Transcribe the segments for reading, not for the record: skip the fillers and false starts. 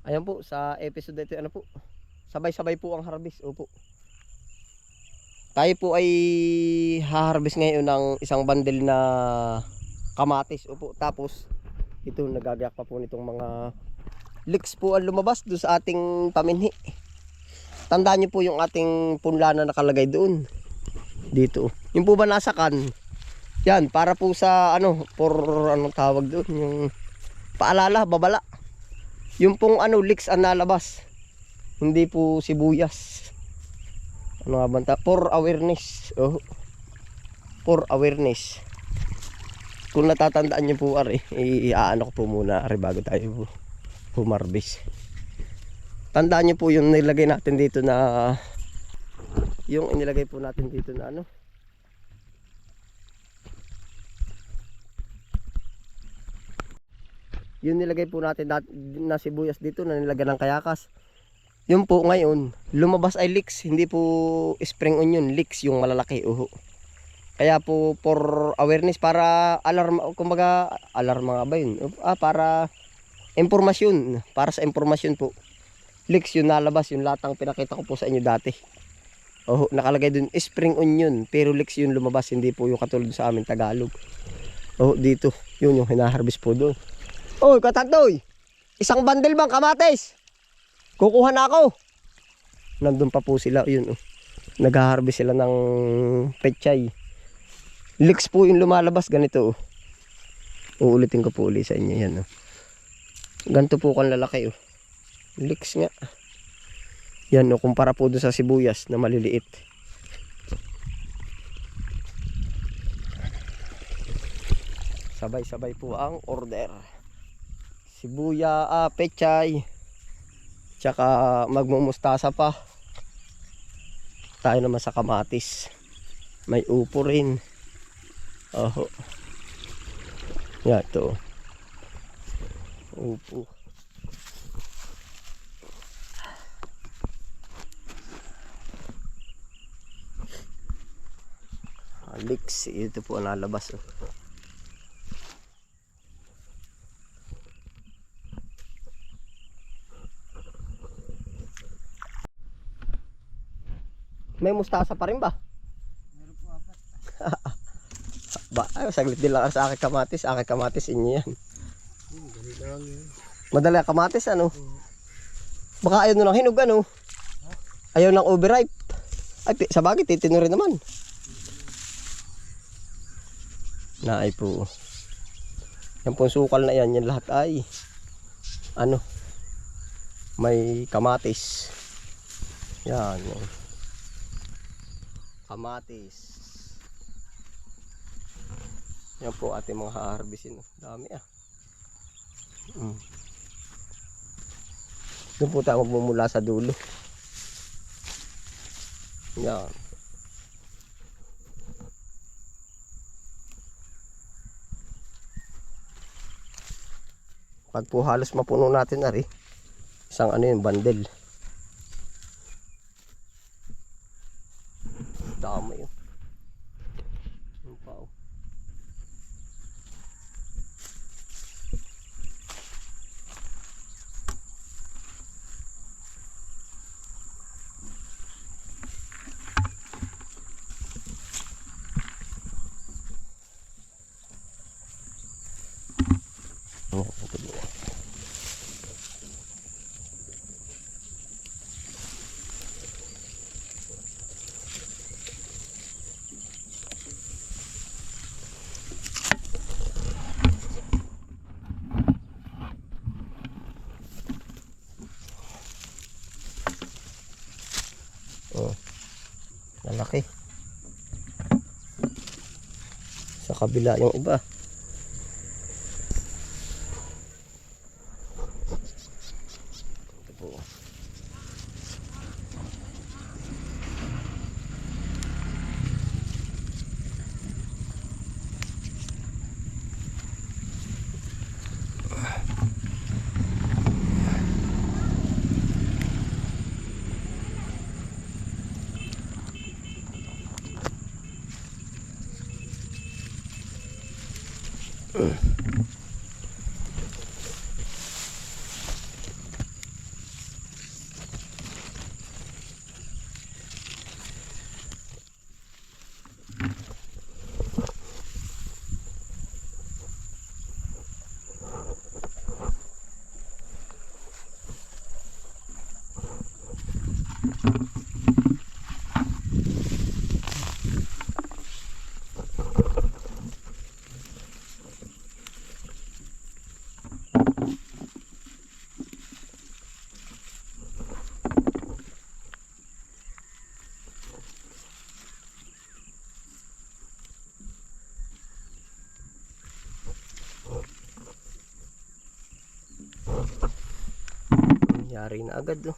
Ayan po, sa episode ito, ano po, sabay-sabay po ang harvest. Opo. Tayo po ay haharvest ngayon ng isang bundle na kamatis. Opo. Tapos, ito nagagayak pa po nitong mga leeks po ang lumabas doon sa ating paminhi. Tandaan nyo po yung ating punla na nakalagay doon. Dito. Yung po ba nasa kan? Yan, para po sa ano, for anong tawag doon, yung paalala, babala. Yung pong ano, leeks ang nalabas. Hindi po sibuyas. Ano nga banta? For awareness. Oh. For awareness. Kung natatandaan nyo po ari, iaano ko po muna ari bago tayo humarbis. Tandaan nyo po yung nilagay natin dito na yung inilagay po natin dito na ano. Yung nilagay po natin na sibuyas dito na nilagyan ng kayakas. Yung po ngayon, lumabas ay leeks, hindi po spring onion, leeks yung malalaki. Kaya po for awareness, para alarm, kumbaga alarm nga ba yun? Para impormasyon, para sa impormasyon po. Leeks yung nalabas, yung latang pinakita ko po sa inyo dati. Nakalagay dun spring onion, pero leeks yung lumabas, hindi po yung katulad sa amin Tagalog. Dito, yun yung hinaharvest po doon. Katantoy, isang bundle bang kamatis? Kukuha na ako. Nandun pa po sila, yun. Nag-harvest sila ng pechay. Leeks po yung lumalabas, ganito. Uulitin ko po ulit sa inyo yan. Ganito po kan lalaki. Leeks nga. Yan, kumpara po doon sa sibuyas na maliliit. Sabay-sabay po ang order. Sibuya, pechay. Tsaka magmumustasa pa. Tayo naman sa kamatis. May upo rin. Yan ito. Upo. Leeks. Ito po ang nalabas. May mustasa pa rin ba? Meron po 4. Saglit din lang sa aking kamatis, inyo yan. Dali lang yun. Madali ang kamatis, ano? Baka ayaw nung hinog, ano? Ayaw ng overripe. Ay, sa bagay, titino rin naman. Naay po. Yan po sukal na yan, yan lahat ay ano? May kamatis. Yan. Kamatis. Yan po ating mga haharbisin. Dami Doon po tayo magmumula sa dulo. Yan. Pag po halos mapuno natin ari, isang ano yung bundle. Dami yun. Yung pa lalaki. Sa kabila yung iba. Ito po. Yari na agad oh.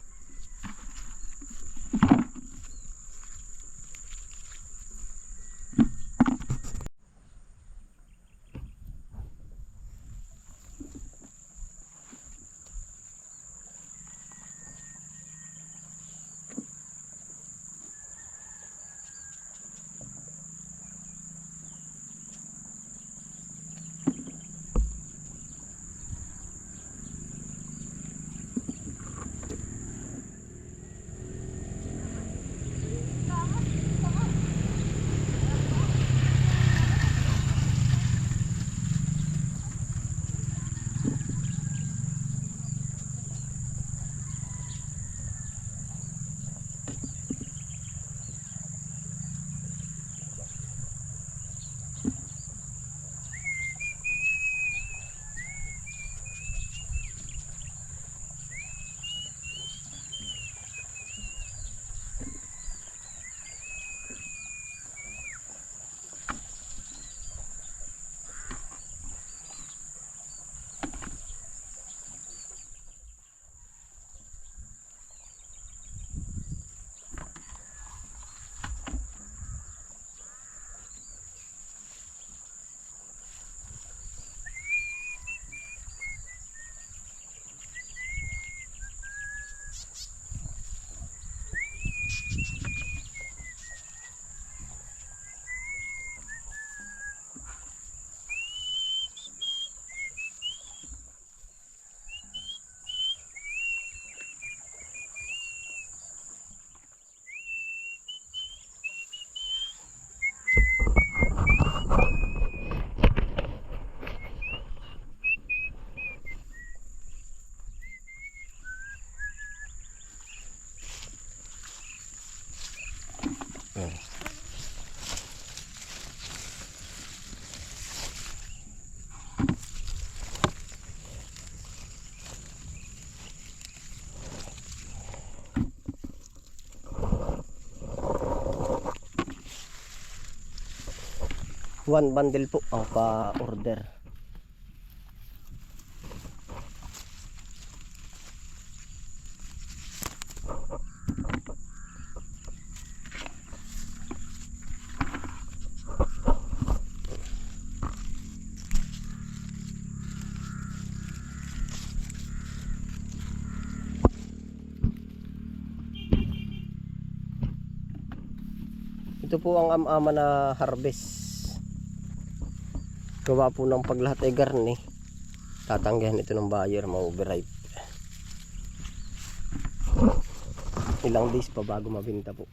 One bundle po ang pa-order. Ito po ang ama na harvest. Gawa po ng paglahat ay garni. Tatanggihan ito ng buyer, ma-overripe. Ilang days pa bago mabenta po.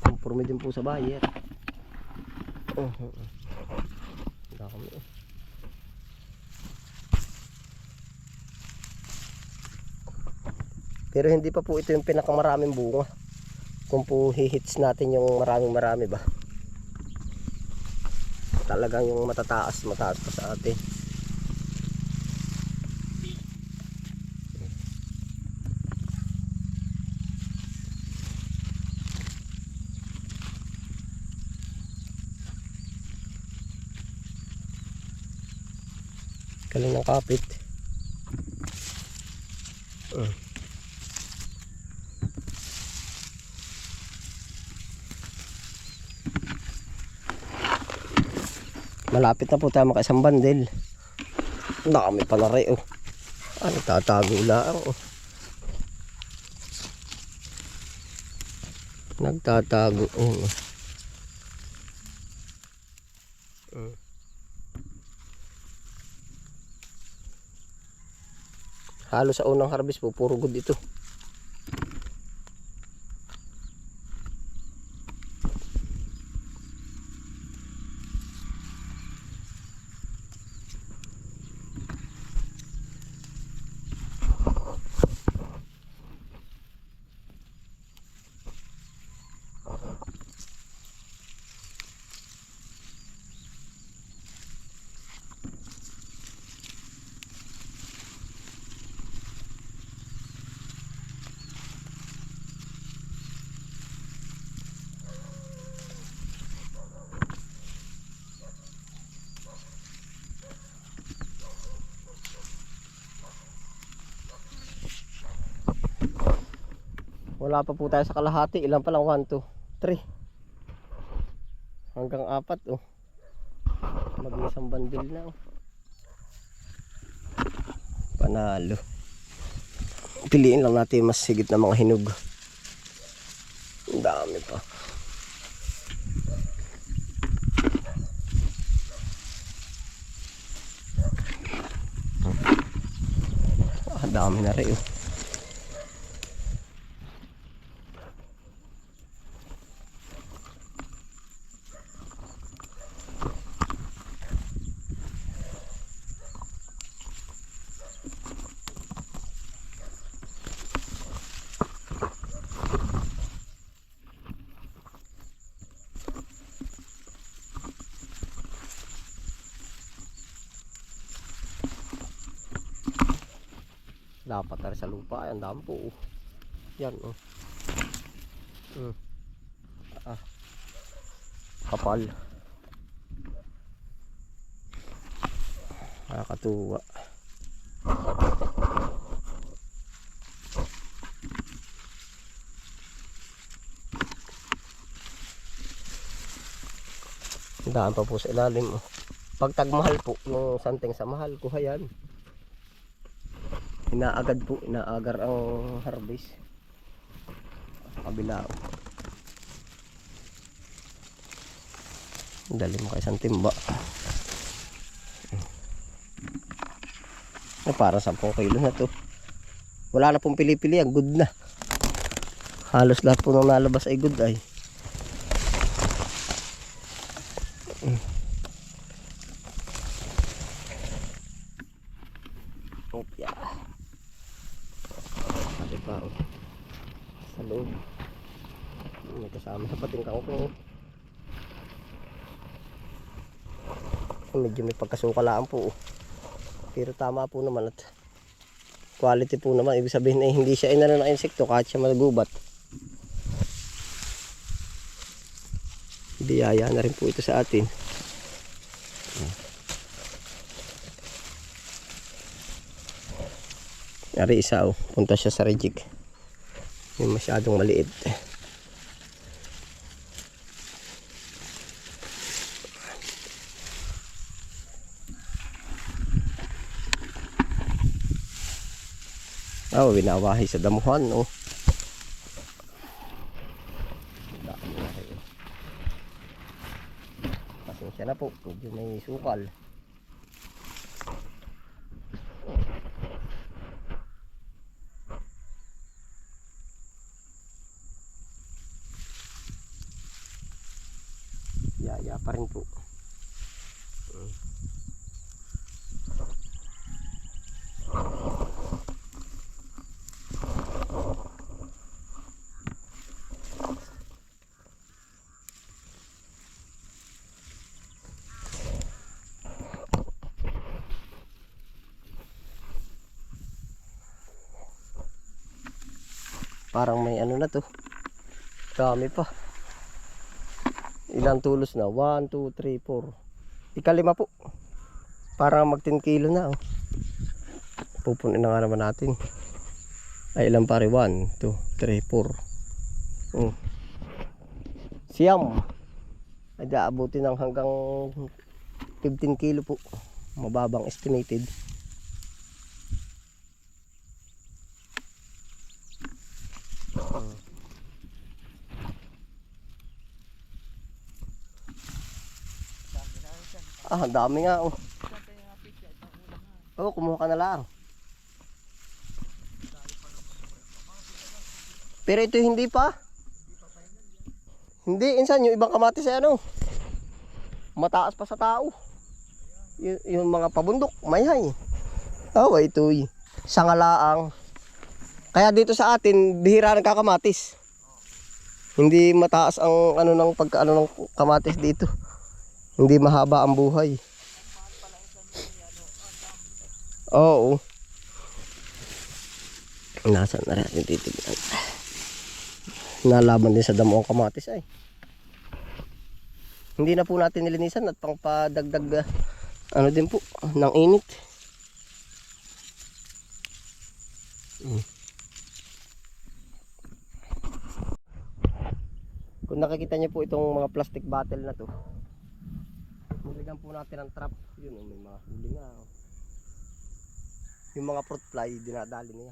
Conforme din po sa buyer. Dami. Pero hindi pa po ito yung pinakamaraming bunga. Kung po hihits natin yung marami ba. Talagang yung mataas pa sa atin. Galing ng kapit. Malapit na po tayo makaisang bandel. Dami pala rin oh. Ano, tatago lang oh. Nagtatago oh. Halos sa unang harvest po puro good ito. Wala pa po tayo sa kalahati. Ilan pa lang? 1, 2, 3. Hanggang 4 oh. Mag-isang bandil na oh. Panalo. Piliin lang natin mas higit na mga hinog. Ang dami pa. Dami na rin oh. Dapat na rin sa lupa. Ay, ang dami po oh. Yan oh. Kapal. Nakakatuwa. Daan pa po sa ilalim oh. Pag tagmahal po yung santing sa mahal kuha yan. Inaagad po, inaagar ang harvest. Kabila oh. Dali mo kay isang timba. Para 10 kilo na to. Wala na pong pili-pili, ang good na. Halos lahat po nang nalabas ay good ay. Opya. Pati pa oh. Sa loob. May kasama sa pating kangkong. Medyo may pagkasukalaan po oh. Pero tama po naman at quality po naman. Ibig sabihin ay hindi siya inano ng insekto kahit siya malagubat. Biyaya na rin po ito sa atin. Ari isa oh. Punta siya sa rejig. Yung masyadong maliit. Oh, binawahi sa damuhan, oh. Pasensya na po, medyo may sukal. Yaya pa rin po. Parang may ano na to. Dami pa. Ilang tulos na? 1, 2, 3, 4. Ika-5 po. Parang mag 10 kilo na oh. Pupunin na nga naman natin. Ay ilang pare? 1, 2, 3, 4. Siyam. Ay daabutin ng hanggang 15 kilo po. Mababang estimated. Ang dami nga oh. Oh, kumuha ka na lang. Pero ito hindi pa. Hindi, insan yung ibang kamatis ay ano. Mataas pa sa tao. Yung mga pabundok, mayhay. Oh, ito sangalaang. Kaya dito sa atin, bihira nagkakamatis. Hindi mataas ang ano ng pagkaano ng kamatis dito. Hindi mahaba ang buhay. Oo. Nasaan na rin titignan. Nalaman din sa damo ang kamatis ay. Hindi na po natin nilinisan at pangpadagdag ano din po ng init. Kung nakikita niyo po itong mga plastic bottle na to, nilagyan po natin ng trap. Yun, may mga huli nga. Oh. Yung mga fruit fly, dinadali niya.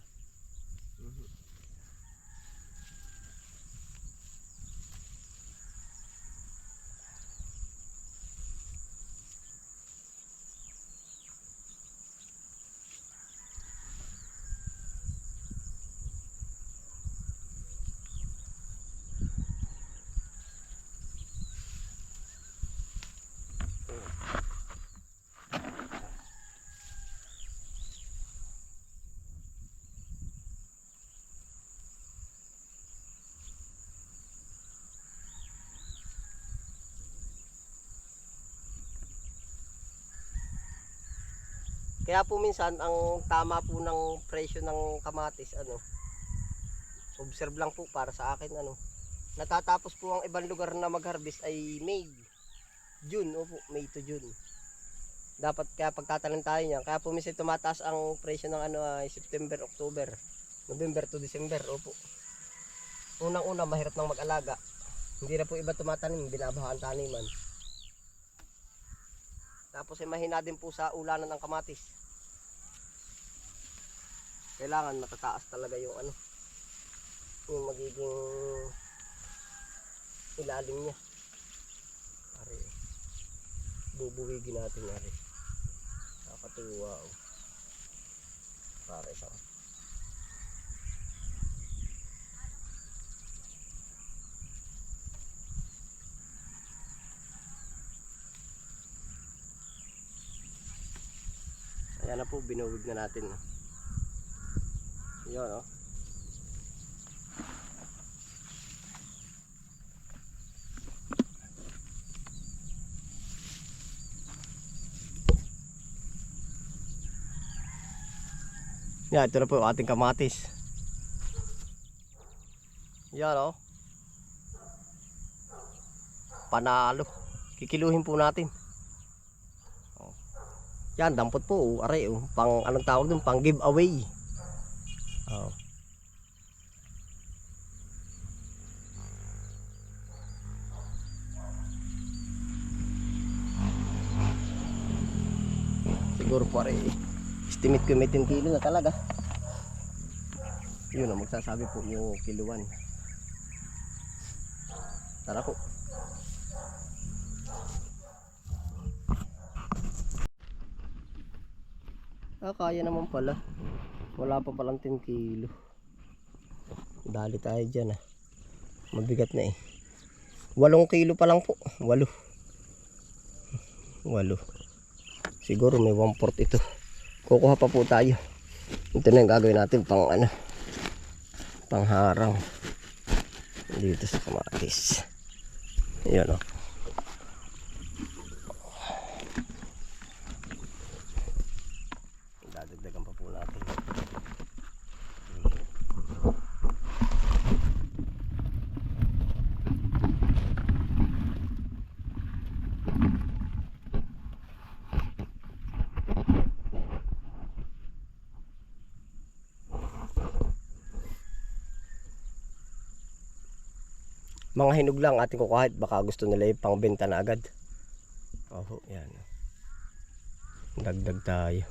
Kaya po minsan ang tama po ng presyo ng kamatis observe lang po para sa akin natatapos po ang ibang lugar na mag-harvest ay May, June, opo, May to June. Dapat kaya pagtatanim tayo niyan, kaya po minsan tumataas ang presyo ng ay September, October, November to December, opo. Unang-una mahirap nang mag-alaga. Hindi na po iba tumatanim, binabahaan taniman. Tapos ay mahina din po sa ulanan ng kamatis. Kailangan matataas talaga yung yung magiging ilalim niya. Pare, bubuwigin natin pare. Nakakatuwa oh. Pare sa. Ayan na po, binuwig na natin. Yun oh. Yan, ito na po yung ating kamatis. Yan oh. Panalo. Kikiluhin po natin. Yan, dampot po, aray, pang anong tawag dun, pang giveaway. Oh. Siguro po aray, estimate ko may 10 kilo na talaga. Yun, magsasabi po yung kiluan. Tara po. Kaya naman pala. Wala pa palang 10 kilo. Dali tayo dyan Mabigat na 8 kilo pa lang po. 8. Siguro may 1/4 ito. Kukuha pa po tayo. Ito na yung gagawin natin pang pangharang dito sa kamatis. Ayan dadagdagan pa po natin. Mga hinog lang ating kukuha, baka gusto nila yung pangbenta na agad. Yan. Dagdag tayo.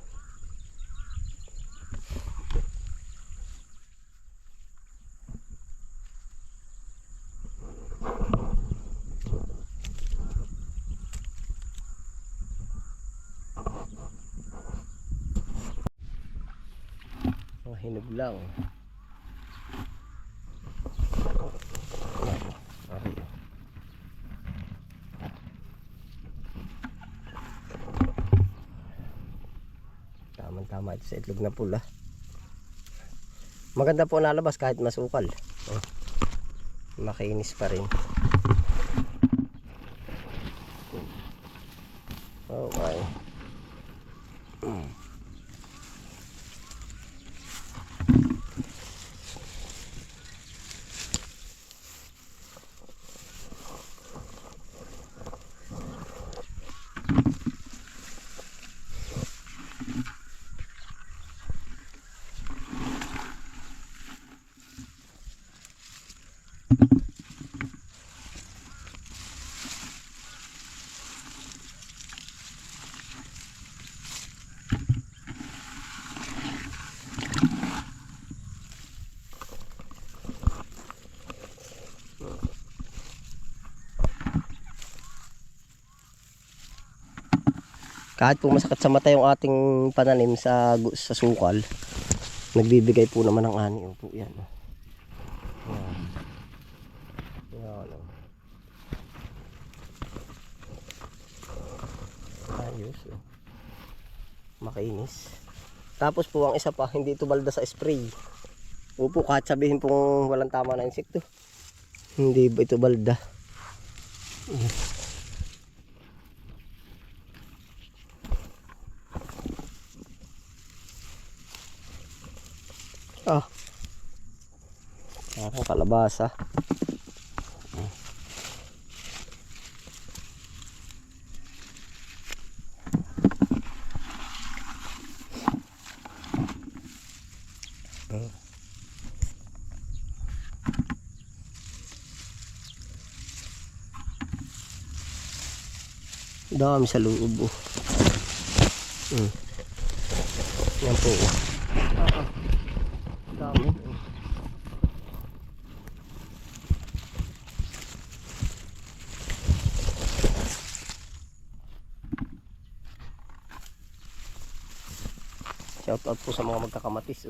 Mga hinog lang. Tama ito sa itlog na pula. Maganda po nalabas kahit masukal. Makinis pa rin. Okay. Kahit po masakit sa mata yung ating pananim sa sukal, nagbibigay po naman ng ani. Opo, yan. Yan. Yan. Ayos. Makinis. Tapos po ang isa pa, hindi ito balda sa spray. Opo, kahit sabihin pong walang tama na insekto, hindi ba ito balda? Ah, parang kalabasa. Dami sa loob. Yan po. Dami. Shout out po sa mga magkakamatis.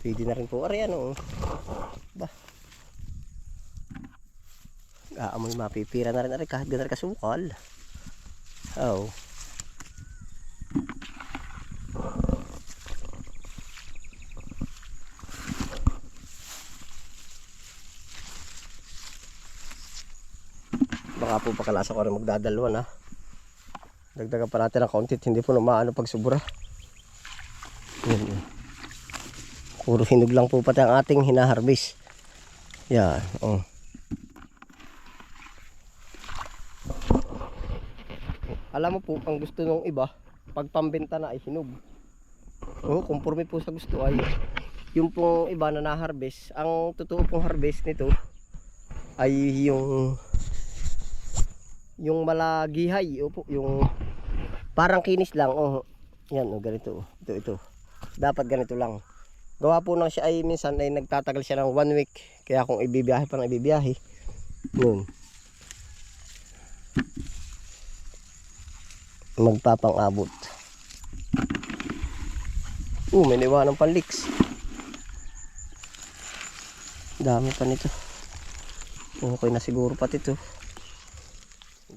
Pwede na rin po. Ari ano. Ba. Amoy mapipira na rin ari kahit ganun kasukal. Oh. Baka po pakalasa ko rin magdadalwan ha. Dagdagan pa natin ng konti, hindi po na maano pag sobra. Yan. Puro hinog lang po pati ang ating hinaharbis. Yan. Oh. Alam mo po, ang gusto ng iba, pag pambenta na ay hinog. Conforme po sa gusto ay yung pong iba na na-harvest. Ang totoo pong harvest nito ay yung malagihay. Opo, yung parang kinis lang. Yan, ganito. Ito. Dapat ganito lang. Gawa po nang siya ay minsan ay nagtatagal siya ng 1 week. Kaya kung ibibiyahe pa ng ibibiyahe. Yun. Magpapang-abot. May niwanang panliks. Dami pa nito. Okay na siguro pati ito.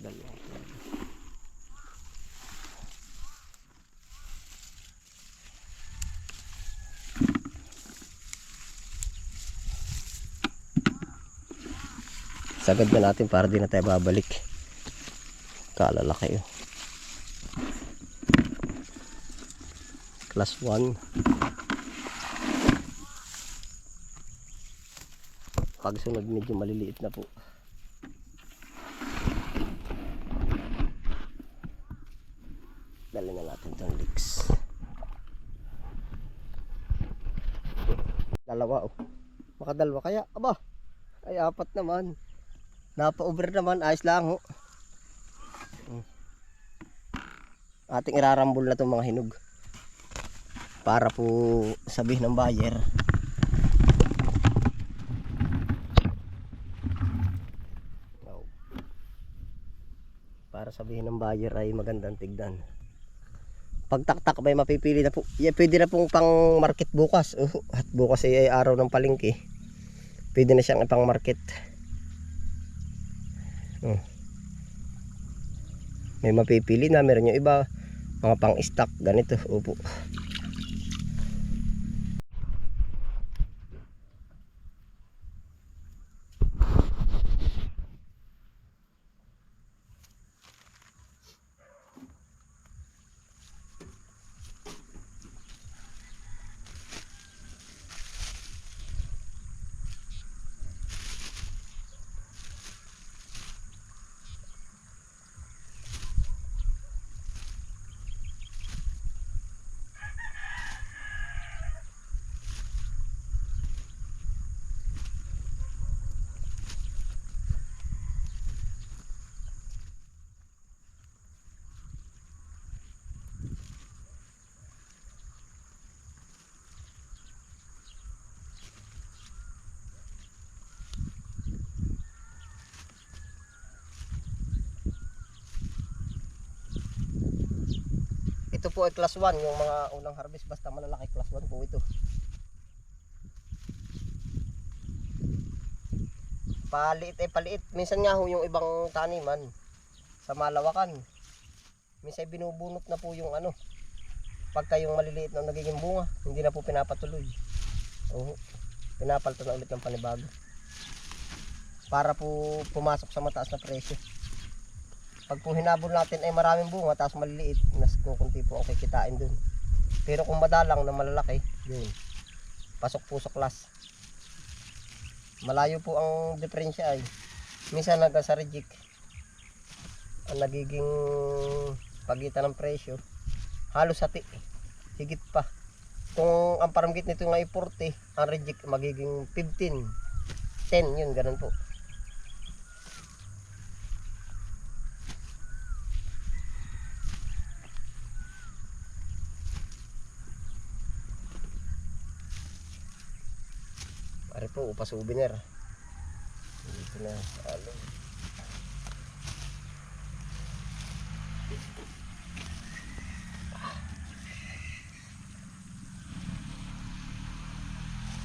Dalawa. Sagad na natin para di na tayo babalik. Kalalaki yun. Class 1. Pagsunod medyo maliliit na po. Dali na natin itong leeks. Dalawa makadalwa kaya. Aba, ay 4 naman. Napa-over naman, ayos lang Ating irarambol na itong mga hinog. Para po sabihin ng buyer ay magandang tignan. Pagtaktak may mapipili na po. Pwede na pong pang market bukas. At bukas ay araw ng palengke. Pwede na siyang ipang market. May mapipili na. Meron yung iba mga pang stock ganito. Opo. Ito po ay class 1, yung mga unang harvest, basta malalaki class 1 po ito. Paliit ay paliit. Minsan nga ho yung ibang taniman sa malawakan. Minsan binubunot na po yung ano. Pagka yung maliliit na nagiging bunga, hindi na po pinapatuloy. Oo. Pinapalitan na ulit ng panibago. Para po pumasok sa mataas na presyo. Pag po hinabol natin ay maraming bunga tapos maliliit, mas kukunti po ang kikitain dun. Pero kung madalang na malalaki, yun. Pasok-pusok las. Malayo po ang diferensya ay. Minsan sa reject ang nagiging pagitan ng presyo halos hati, higit pa. Kung ang paramgit nito nga ay 40, ang reject magiging 15, 10, yun ganun po. Pare po, upa souvenir. Dito na, alo.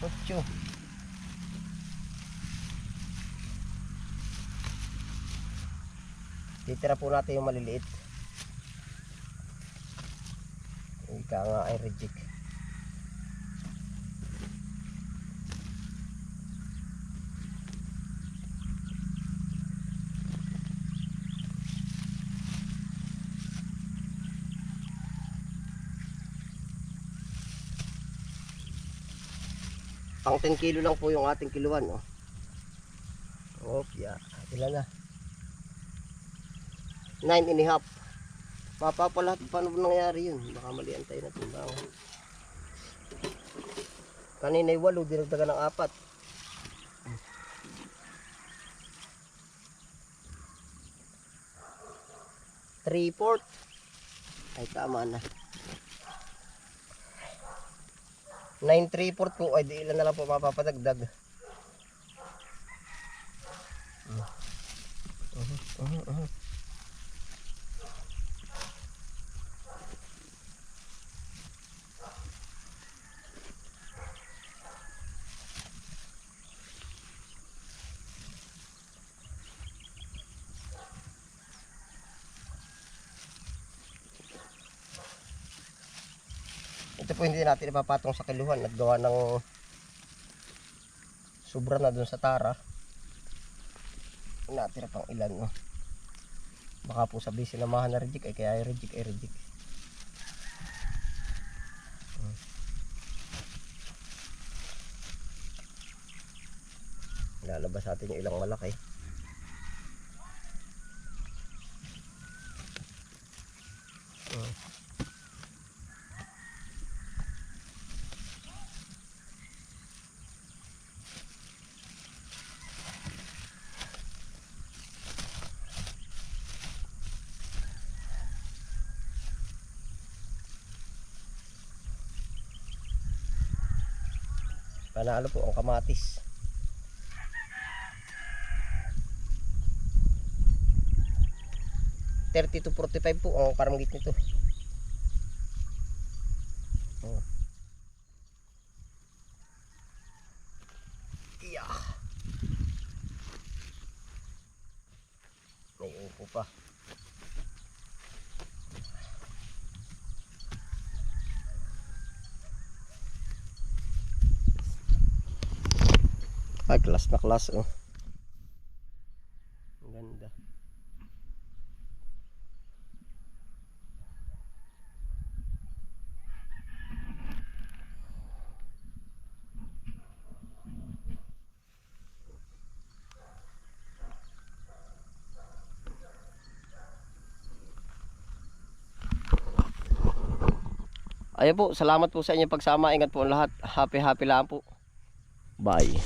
Ocho. Titira po natin yung maliliit. Ika nga ay reject. Pang 10 kilo lang po yung ating kiluan, oh. Yeah. Ilan na? 9.5. Mapapalat, paano nangyari yun? Baka malian tayo na timbang. Kanina'y 8, dinagdagan ng 4. 3/4. Ay tama na. 9 3/4 po, ay di ilan na lang po mapapadagdag. Ito po hindi natin ipapatong sa kiluhan at gawa ng sobra na dun sa tara. Natira pang ilan, no? Baka po sabi sinamahan na reject ay kaya ay reject. Lalabas natin yung ilang malaki. Panalo po ang kamatis. $30 to $45 po ang paramgit nito. Yeah. May upo pa. Ay, class na class, oh. Ang ganda. Ayun po, salamat po sa inyong pagsama. Ingat po ang lahat. Happy lang po. Bye.